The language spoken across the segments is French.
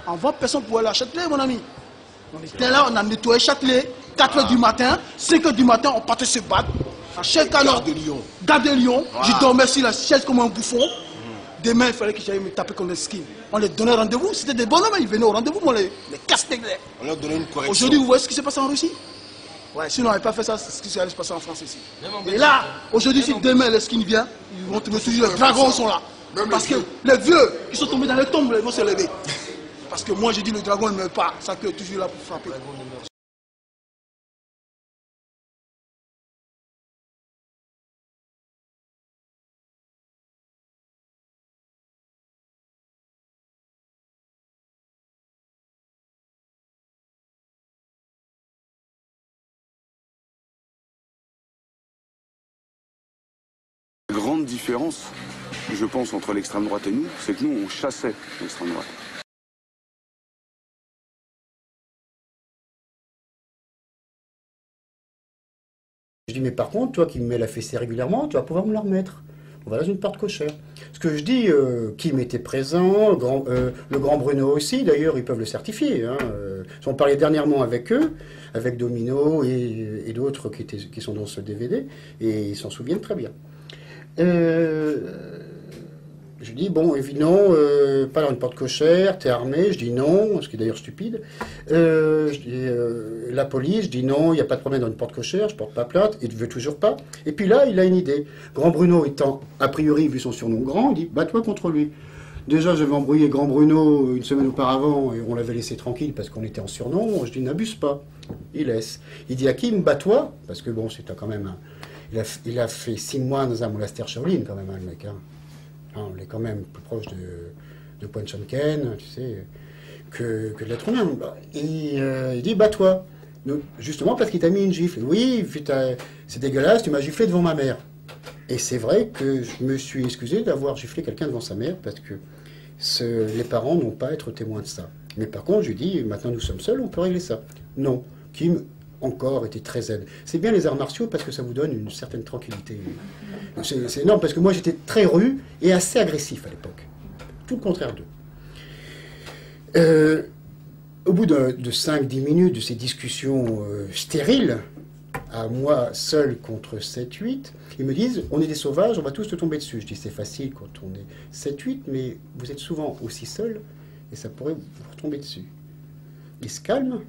envoie personne pour aller à Châtelet, mon ami. On était là, on a nettoyé Châtelet, 4 h du matin, 5 h du matin, on partait se battre. À chaque canon, garde de Lyon, je dormais sur la chaise comme un bouffon. Demain, il fallait que j'aille me taper comme des skins. On les donnait rendez-vous, c'était des bonhommes, ils venaient au rendez-vous, on les casse-tête. On leur donnait une correction. Aujourd'hui, vous voyez ce qui s'est passé en Russie? Ouais, sinon on n'avait pas fait ça, c'est ce qui allait se passer en France ici. Et là, aujourd'hui, si demain les skins viennent, ils vont trouver toujours les dragons sont là. Parce que les vieux qui sont tombés dans les tombes, ils vont se lever. Parce que moi, j'ai dit le dragon ne meurt pas, ça queue est toujours là pour frapper. La grande différence, je pense, entre l'extrême droite et nous, c'est que nous, on chassait l'extrême droite. Je dis, mais par contre, toi qui me mets la fessée régulièrement, tu vas pouvoir me la remettre. On va dans une porte cochère. Ce que je dis, Kim était présent, le grand Bruno aussi, d'ailleurs, ils peuvent le certifier. Hein. On parlait dernièrement avec eux, avec Domino et d'autres qui sont dans ce DVD, et ils s'en souviennent très bien. Je dis, bon, évidemment, pas dans une porte cochère, t'es armé, je dis non, ce qui est d'ailleurs stupide. Je dis, la police, je dis non, il n'y a pas de problème dans une porte cochère, je porte pas plainte, il ne veut toujours pas. Et puis là, il a une idée. Grand Bruno étant, a priori, vu son surnom grand, il dit, bats-toi contre lui. Déjà, j'avais embrouillé Grand Bruno une semaine auparavant, et on l'avait laissé tranquille parce qu'on était en surnom, je dis, n'abuse pas, il laisse. Il dit, Hakim, bats-toi, parce que bon, c'est quand même... Il a fait 6 mois dans un monastère Shaolin, quand même, hein, le mec. Hein. On est quand même plus proche de Ponchanken, tu sais, que de l'être humain. Et il dit, bats-toi. Justement parce qu'il t'a mis une gifle. Oui, c'est dégueulasse, tu m'as giflé devant ma mère. Et c'est vrai que je me suis excusé d'avoir giflé quelqu'un devant sa mère, parce que les parents n'ont pas à être témoins de ça. Mais par contre, je lui dis, maintenant nous sommes seuls, on peut régler ça. Non. Kim encore était très zen. C'est bien les arts martiaux parce que ça vous donne une certaine tranquillité. C'est énorme parce que moi j'étais très rude et assez agressif à l'époque. Tout le contraire d'eux. Au bout de 5-10 minutes de ces discussions stériles, à moi seul contre 7-8, ils me disent, on est des sauvages, on va tous te tomber dessus. Je dis, c'est facile quand on est 7-8, mais vous êtes souvent aussi seul et ça pourrait vous retomber dessus. Ils se calment.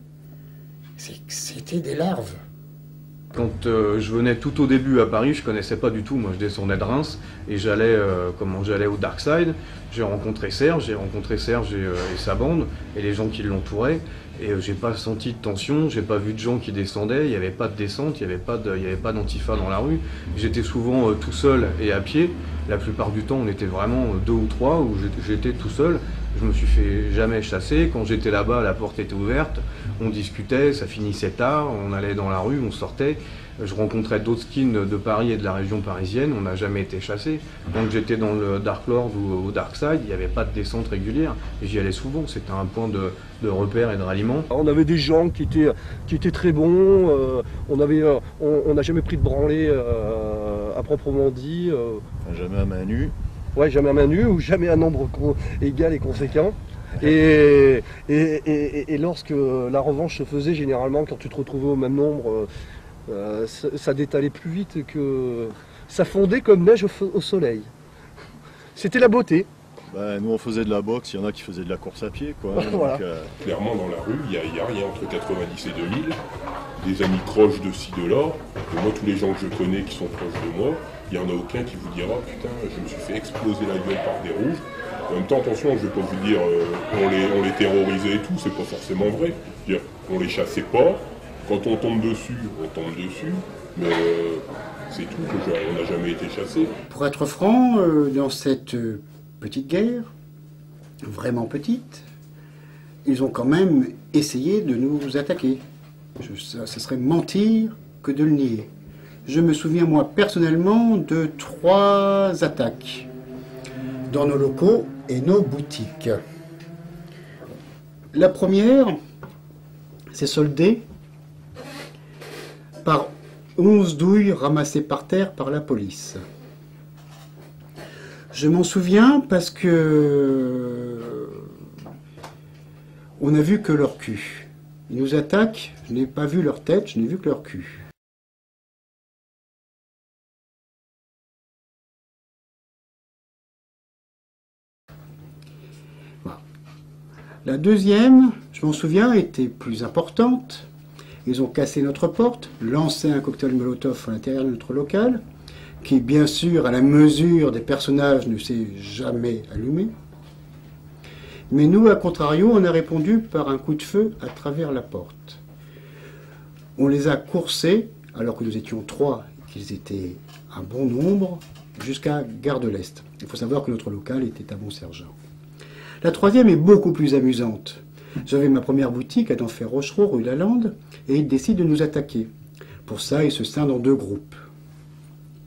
C'était des larves. Quand je venais tout au début à Paris, je connaissais pas du tout. Moi, je descendais de Reims et j'allais au Dark Side. J'ai rencontré Serge et sa bande et les gens qui l'entouraient. Et j'ai pas senti de tension, j'ai pas vu de gens qui descendaient. Il n'y avait pas de descente, il n'y avait pas d'antifa dans la rue. J'étais souvent tout seul et à pied. La plupart du temps, on était vraiment 2 ou 3 où j'étais tout seul. Je me suis fait jamais chasser. Quand j'étais là-bas, la porte était ouverte. On discutait, ça finissait tard. On allait dans la rue, on sortait. Je rencontrais d'autres skins de Paris et de la région parisienne. On n'a jamais été chassés. Quand j'étais dans le Dark Lord ou au Dark Side, il n'y avait pas de descente régulière. Et j'y allais souvent. C'était un point de repère et de ralliement. On avait des gens qui étaient très bons. On n'a jamais pris de branlée à proprement dit. Enfin, jamais à main nue. Ouais, jamais à main nue ou jamais à nombre égal et conséquent. Et lorsque la revanche se faisait, généralement, quand tu te retrouvais au même nombre, ça détalait plus vite que... Ça fondait comme neige au soleil. C'était la beauté. Bah, nous, on faisait de la boxe, il y en a qui faisaient de la course à pied, quoi. Voilà. Donc, Clairement, dans la rue, il n'y a rien entre 90 et 2000. Des amis croches de ci, de là. Et moi, tous les gens que je connais qui sont proches de moi, il n'y en a aucun qui vous dira « Putain, je me suis fait exploser la gueule par des rouges ». En même temps, attention, je ne vais pas vous dire on les terrorisait et tout, c'est pas forcément vrai. Dire, on les chassait pas. Quand on tombe dessus, mais c'est tout, on n'a jamais été chassé. Pour être franc, dans cette petite guerre, vraiment petite, ils ont quand même essayé de nous attaquer. Ce serait mentir que de le nier. Je me souviens, moi, personnellement, de 3 attaques dans nos locaux et nos boutiques. La première s'est soldée par 11 douilles ramassées par terre par la police. Je m'en souviens parce que On n'a vu que leur cul. Ils nous attaquent, je n'ai pas vu leur tête, je n'ai vu que leur cul. Voilà. La deuxième, je m'en souviens, était plus importante. Ils ont cassé notre porte, lancé un cocktail Molotov à l'intérieur de notre local, qui, bien sûr, à la mesure des personnages, ne s'est jamais allumé. Mais nous, à contrario, on a répondu par un coup de feu à travers la porte. On les a coursés, alors que nous étions 3, qu'ils étaient un bon nombre, jusqu'à Gare de l'Est. Il faut savoir que notre local était à Mont-Sergent. La troisième est beaucoup plus amusante. J'avais ma première boutique à d'Enfer Rochereau, rue Lalande, et ils décident de nous attaquer. Pour ça, ils se scindent en 2 groupes.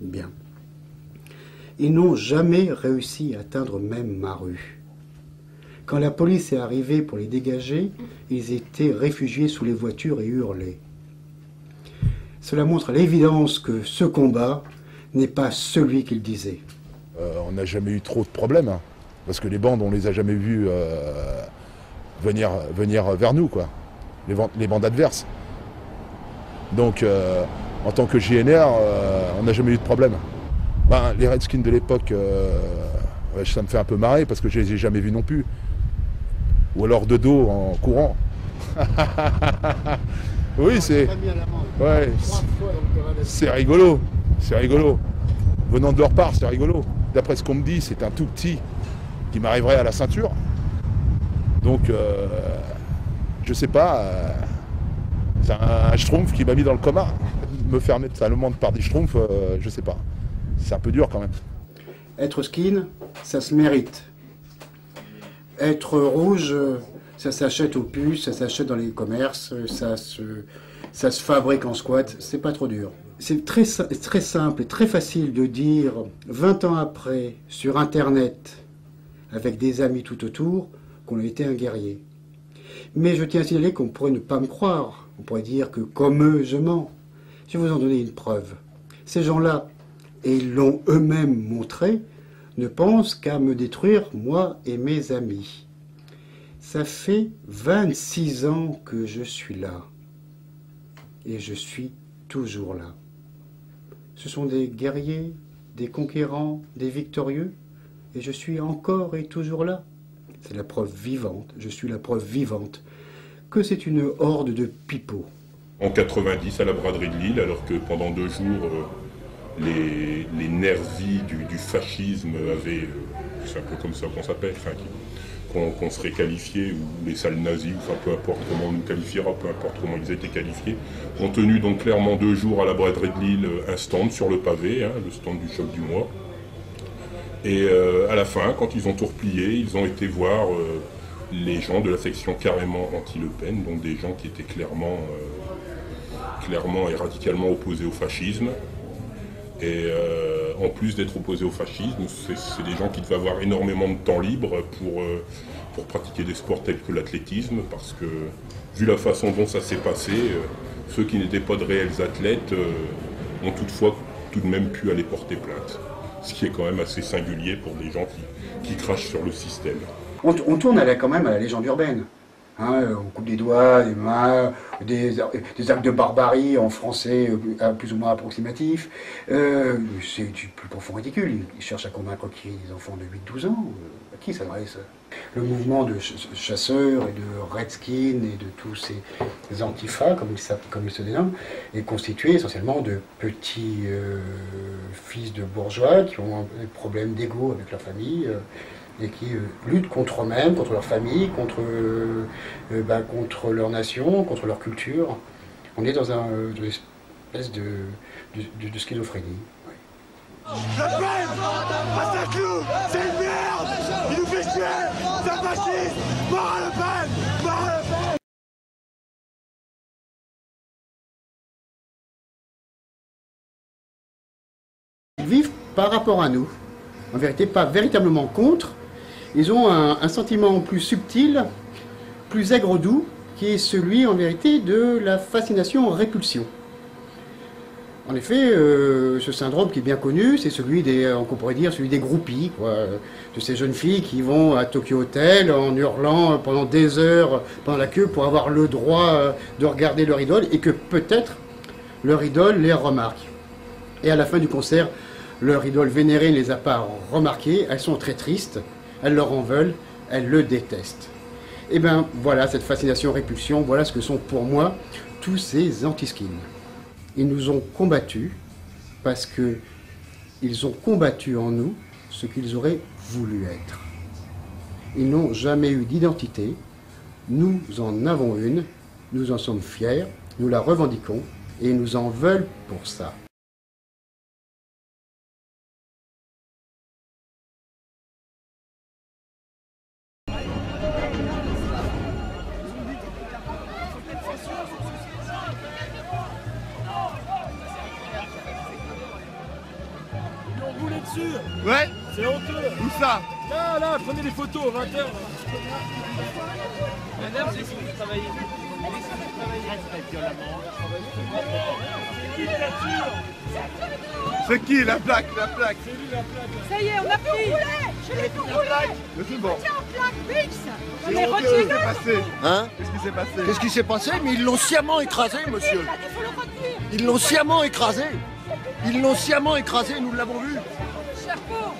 Bien. Ils n'ont jamais réussi à atteindre même ma rue. Quand la police est arrivée pour les dégager, ils étaient réfugiés sous les voitures et hurlaient. Cela montre à l'évidence que ce combat n'est pas celui qu'ils disaient. On n'a jamais eu trop de problèmes, hein, parce que les bandes, on les a jamais vues venir vers nous, quoi. Les bandes adverses. Donc, en tant que JNR, on n'a jamais eu de problème. Ben, les Redskins de l'époque, ça me fait un peu marrer, parce que je les ai jamais vus non plus. Ou alors de dos en courant. Oui, c'est. Ouais, c'est rigolo. C'est rigolo. Venant de leur part, c'est rigolo. D'après ce qu'on me dit, c'est un tout petit qui m'arriverait à la ceinture. Donc, je sais pas. C'est un schtroumpf qui m'a mis dans le coma. Me faire mettre seulement par des schtroumpfs, je sais pas. C'est un peu dur quand même. Être skin, ça se mérite. Être rouge, ça s'achète aux puces, ça s'achète dans les commerces, ça se fabrique en squat, c'est pas trop dur. C'est très simple et très facile de dire 20 ans après, sur Internet, avec des amis tout autour, qu'on a été un guerrier. Mais je tiens à signaler qu'on pourrait ne pas me croire. On pourrait dire que comme eux, je mens. Je vais vous en donner une preuve. Ces gens-là, et ils l'ont eux-mêmes montré, ne pensent qu'à me détruire, moi et mes amis. Ça fait 26 ans que je suis là. Et je suis toujours là. Ce sont des guerriers, des conquérants, des victorieux. Et je suis encore et toujours là. C'est la preuve vivante, je suis la preuve vivante, que c'est une horde de pipeaux. En 90, à la braderie de Lille, alors que pendant 2 jours, les nervis du fascisme avaient, c'est un peu comme ça qu'on s'appelle, enfin, qu'on serait qualifié, ou les salles nazies, enfin peu importe comment on nous qualifiera, peu importe comment ils étaient qualifiés, ont tenu donc clairement 2 jours à la braderie de Lille un stand sur le pavé, hein, le stand du choc du mois. Et à la fin, quand ils ont tout replié, ils ont été voir les gens de la section carrément anti-Le Pen, donc des gens qui étaient clairement et radicalement opposés au fascisme. Et en plus d'être opposés au fascisme, c'est des gens qui devaient avoir énormément de temps libre pour pratiquer des sports tels que l'athlétisme, parce que, vu la façon dont ça s'est passé, ceux qui n'étaient pas de réels athlètes ont toutefois tout de même pu aller porter plainte. Ce qui est quand même assez singulier pour des gens qui crachent sur le système. On tourne quand même à la légende urbaine. Hein, on coupe des doigts, des mains, des actes de barbarie en français plus ou moins approximatif. C'est du plus profond ridicule. Ils cherchent à convaincre qui, les enfants de 8-12 ans. À qui s'adresse le mouvement de chasseurs et de redskins et de tous ces antifas, comme ils se dénomment, est constitué essentiellement de petits fils de bourgeois qui ont des problèmes d'ego avec leur famille. Et qui luttent contre eux-mêmes, contre leur famille, contre leur nation, contre leur culture. On est dans une espèce de schizophrénie. Ouais. Le Pen, passe à clou, c'est une merde. Il nous fait chier, c'est un fasciste. Mort à Le Pen, mort à Le Pen. Ils vivent par rapport à nous. En vérité, pas véritablement contre. Ils ont un sentiment plus subtil, plus aigre-doux, qui est celui, en vérité, de la fascination-répulsion. En effet, ce syndrome qui est bien connu, c'est celui des, on pourrait dire, celui des groupies, quoi, de ces jeunes filles qui vont à Tokyo Hotel en hurlant pendant des heures pendant la queue pour avoir le droit de regarder leur idole et que peut-être leur idole les remarque. Et à la fin du concert, leur idole vénérée ne les a pas remarquées, elles sont très tristes, elles leur en veulent, elles le détestent. Et bien voilà, cette fascination-répulsion, voilà ce que sont pour moi tous ces anti-skins. Ils nous ont combattus parce qu'ils ont combattu en nous ce qu'ils auraient voulu être. Ils n'ont jamais eu d'identité, nous en avons une, nous en sommes fiers, nous la revendiquons et ils nous en veulent pour ça. Ouais. C'est honteux. Où ça? Là, prenez des photos, 20h. Madame, j'ai essayé de travailler. C'est qui la plaque? C'est lui la plaque. Ça y est, on a pris. Je l'ai tout roulé. Mais c'est bon. Tiens, plaque, Bix. C'est honteux, qu'est-ce qui s'est passé? Hein? Qu'est-ce qui s'est passé? Qu'est-ce qui s'est passé? Mais ils l'ont sciemment écrasé, monsieur. Il faut le retenir. Ils l'ont sciemment écrasé. Ils l'ont sciemment écrasé, nous l'avons vu. Chapeau.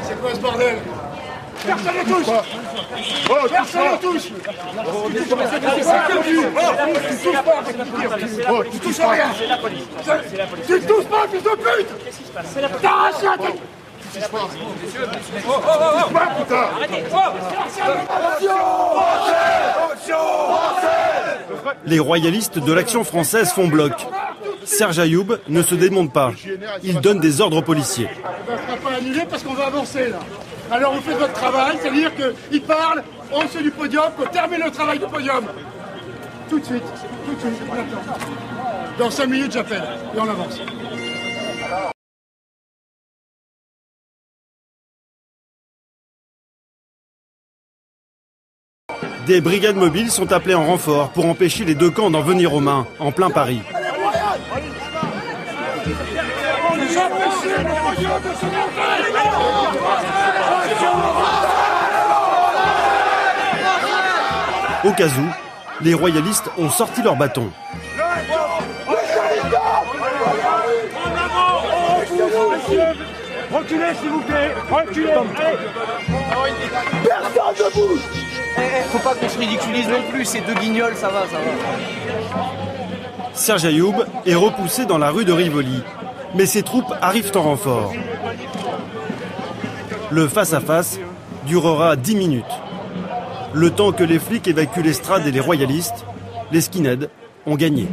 C'est quoi ce bordel? Personne ne touche! Personne ne touche! Tu touches rien! Tu touches pas, fils de pute! T'arraches la tête! Les royalistes de l'Action française font bloc. Serge Ayoub ne se démonte pas. Il donne des ordres aux policiers. Ça ne sera pas annulé parce qu'on va avancer là. Alors vous faites votre travail, c'est-à-dire qu'il parle en dessous du podium, qu'on termine le travail du podium. Tout de suite, on attend. Dans 5 minutes j'appelle et on avance. Des brigades mobiles sont appelées en renfort pour empêcher les deux camps d'en venir aux mains, en plein Paris. Au cas où, les royalistes ont sorti leurs bâtons. Reculez s'il vous plaît, reculez. Personne ne bouge. Faut pas qu'on se ridiculise non plus, ces deux guignols, ça va. Serge Ayoub est repoussé dans la rue de Rivoli, mais ses troupes arrivent en renfort. Le face-à-face durera 10 minutes. Le temps que les flics évacuent l'estrade et les royalistes, les skinheads ont gagné.